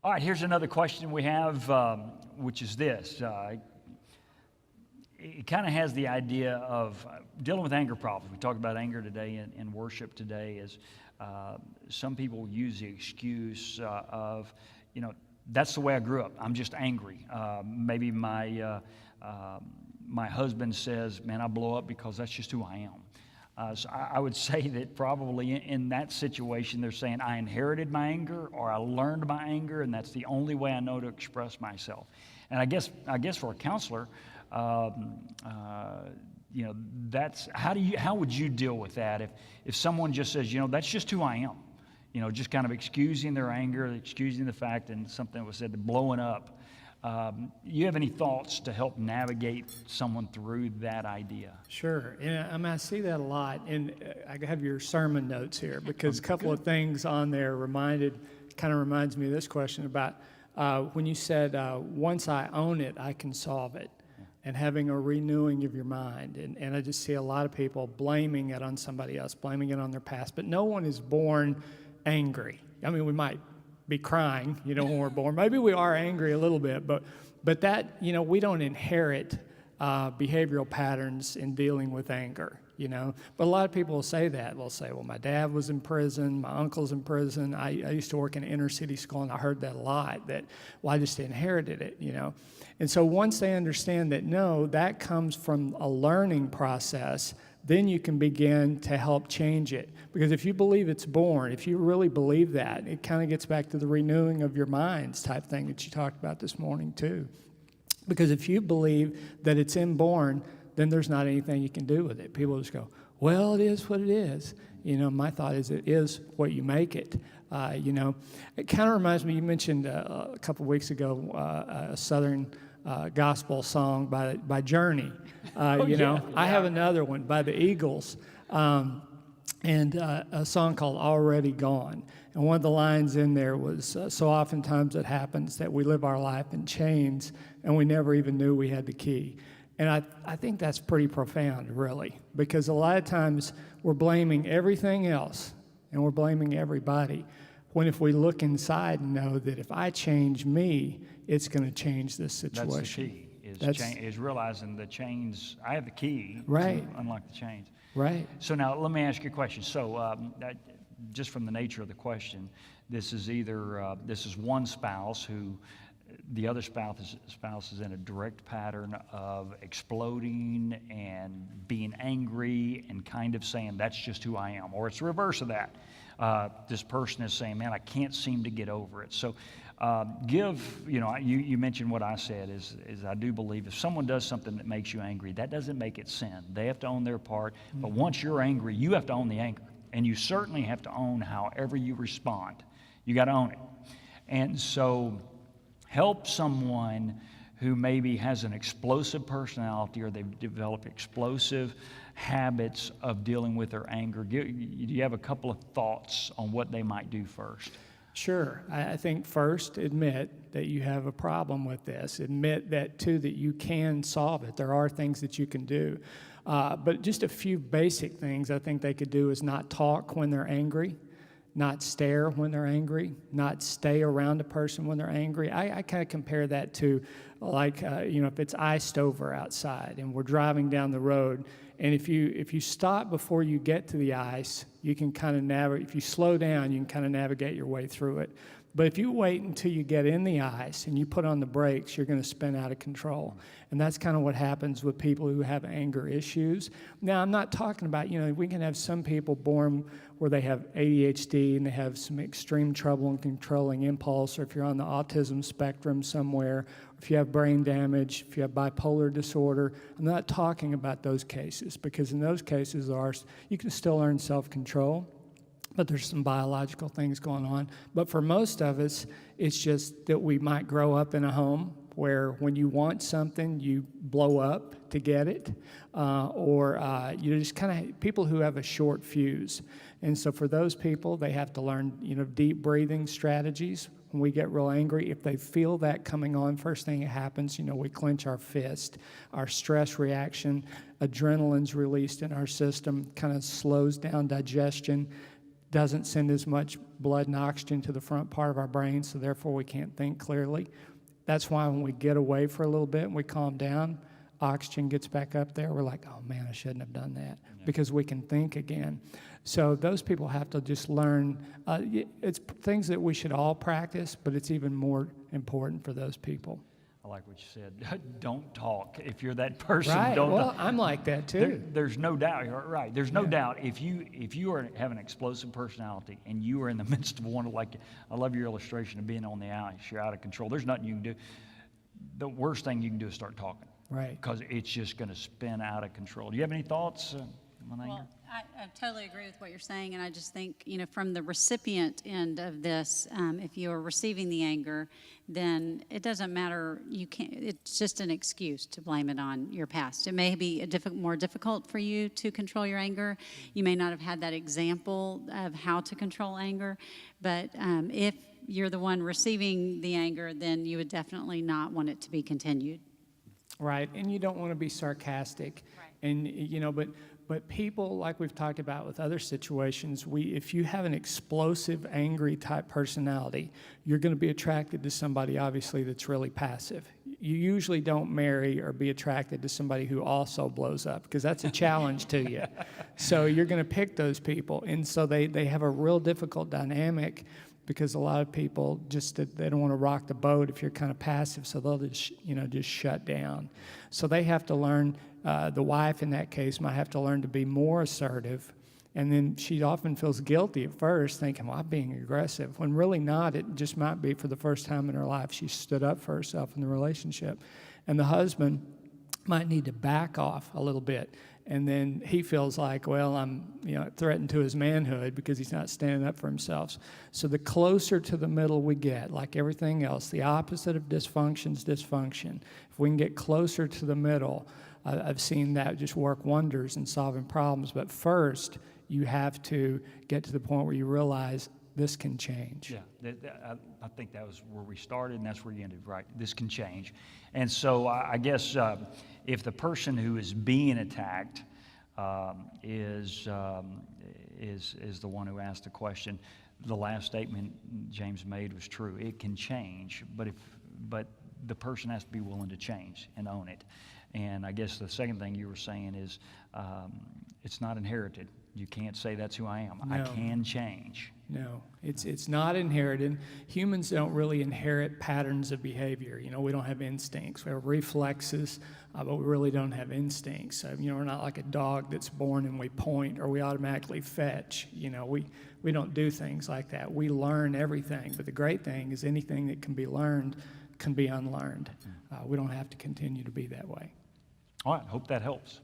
All right, here's another question we have, which is this. It kind of has the idea of dealing with anger problems. We talked about anger today in worship today. Is some people use the excuse of, that's the way I grew up. I'm just angry. Maybe my husband says, man, I blow up because that's just who I am. So I would say that probably in that situation, they're saying I inherited my anger or I learned my anger, and that's the only way I know to express myself. And I guess for a counselor, that's how would you deal with that if someone just says, that's just who I am, just kind of excusing their anger, excusing the fact, and something was said, blowing up. You have any thoughts to help navigate someone through that idea? Sure. And I see that a lot. And I have your sermon notes here because a couple of things on there kind of reminds me of this question about when you said, once I own it, I can solve it. And having a renewing of your mind. And I just see a lot of people blaming it on somebody else, blaming it on their past. But no one is born angry. I mean, we might be crying, when we're born. Maybe we are angry a little bit, but that, we don't inherit behavioral patterns in dealing with anger, But a lot of people will say that. They'll say, well, my dad was in prison, my uncle's in prison. I used to work in an inner city school, and I heard that a lot, that, well, I just inherited it, And so once they understand that, no, that comes from a learning process, then you can begin to help change it. Because if you believe it's born, if you really believe that, it kind of gets back to the renewing of your minds type thing that you talked about this morning too. Because if you believe that it's inborn, then there's not anything you can do with it. People just go, well, it is what it is. My thought is it is what you make it. It kind of reminds me, you mentioned a couple of weeks ago a Southern gospel song by Journey. I have another one by the Eagles, and a song called Already Gone. And one of the lines in there was, so oftentimes it happens that we live our life in chains and we never even knew we had the key. And I think that's pretty profound, really, because a lot of times we're blaming everything else and we're blaming everybody, when if we look inside and know that if I change me, it's going to change this situation. That's the key, is realizing the chains, I have the key right. to unlock the chains. Right. So now let me ask you a question. So just from the nature of the question, this is one spouse who the other spouse is in a direct pattern of exploding and being angry and kind of saying, that's just who I am. Or it's the reverse of that. This person is saying, man, I can't seem to get over it. So you mentioned what I said is I do believe if someone does something that makes you angry, that doesn't make it sin. They have to own their part. But once you're angry, you have to own the anger. And you certainly have to own however you respond. You got to own it. And so help someone who maybe has an explosive personality or they've developed explosive habits of dealing with their anger. Do you have a couple of thoughts on what they might do first? Sure. I think first, admit that you have a problem with this. Admit that, too, that you can solve it. There are things that you can do. But just a few basic things I think they could do is not talk when they're angry, not stare when they're angry, not stay around a person when they're angry. I kind of compare that to, like, if it's iced over outside and we're driving down the road, and if you stop before you get to the ice, you can kind of navigate. If you slow down, you can kind of navigate your way through it. But if you wait until you get in the ice and you put on the brakes, you're going to spin out of control. And that's kind of what happens with people who have anger issues. Now, I'm not talking about, we can have some people born where they have ADHD and they have some extreme trouble in controlling impulse, or if you're on the autism spectrum somewhere, if you have brain damage, if you have bipolar disorder. I'm not talking about those cases, because in those cases, you can still learn self-control, but there's some biological things going on. But for most of us, it's just that we might grow up in a home where when you want something, you blow up to get it, or you just kind of people who have a short fuse. And so for those people, they have to learn, deep breathing strategies. When we get real angry, if they feel that coming on, first thing that happens, we clench our fist. Our stress reaction, adrenaline's released in our system, kind of slows down digestion. doesn't send as much blood and oxygen to the front part of our brain, so therefore we can't think clearly. That's why when we get away for a little bit and we calm down, oxygen gets back up there. We're like, oh man, I shouldn't have done that, because we can think again. So those people have to just learn. It's things that we should all practice, but it's even more important for those people. I like what you said. Don't talk. If you're that person, Right. don't Well, talk. I'm like that too. There's no doubt. You're right. There's no doubt. If you have an explosive personality and you are in the midst of one, like I love your illustration of being on the ice, you're out of control. There's nothing you can do. The worst thing you can do is start talking. Right. Because it's just going to spin out of control. Do you have any thoughts on anger? Well, I totally agree with what you're saying, and I just think, from the recipient end of this, if you are receiving the anger, then it doesn't matter. You can't. It's just an excuse to blame it on your past. It may be more difficult for you to control your anger. You may not have had that example of how to control anger, but if you're the one receiving the anger, then you would definitely not want it to be continued. Right, and you don't want to be sarcastic, Right. and but people, like we've talked about with other situations, if you have an explosive, angry type personality, you're going to be attracted to somebody obviously that's really passive. You usually don't marry or be attracted to somebody who also blows up, because that's a challenge to you. So you're going to pick those people, and so they have a real difficult dynamic. Because a lot of people they don't want to rock the boat if you're kind of passive, so they'll just shut down. So they have to learn. The wife in that case might have to learn to be more assertive, and then she often feels guilty at first, thinking, "Well, I'm being aggressive," when really not. It just might be for the first time in her life she stood up for herself in the relationship, and the husband might need to back off a little bit. And then he feels like, well, I'm threatened to his manhood because he's not standing up for himself. So the closer to the middle we get, like everything else, the opposite of dysfunction is dysfunction. If we can get closer to the middle, I've seen that just work wonders in solving problems. But first, you have to get to the point where you realize this can change. Yeah, I think that was where we started, and that's where you ended, right? This can change. And so I guess if the person who is being attacked is the one who asked the question, the last statement James made was true. It can change, but the person has to be willing to change and own it. And I guess the second thing you were saying is it's not inherited. You can't say that's who I am. No. I can change. No, it's not inherited. Humans don't really inherit patterns of behavior. We don't have instincts. We have reflexes, but we really don't have instincts. So, we're not like a dog that's born and we point or we automatically fetch. We don't do things like that. We learn everything. But the great thing is anything that can be learned can be unlearned. We don't have to continue to be that way. All right, hope that helps.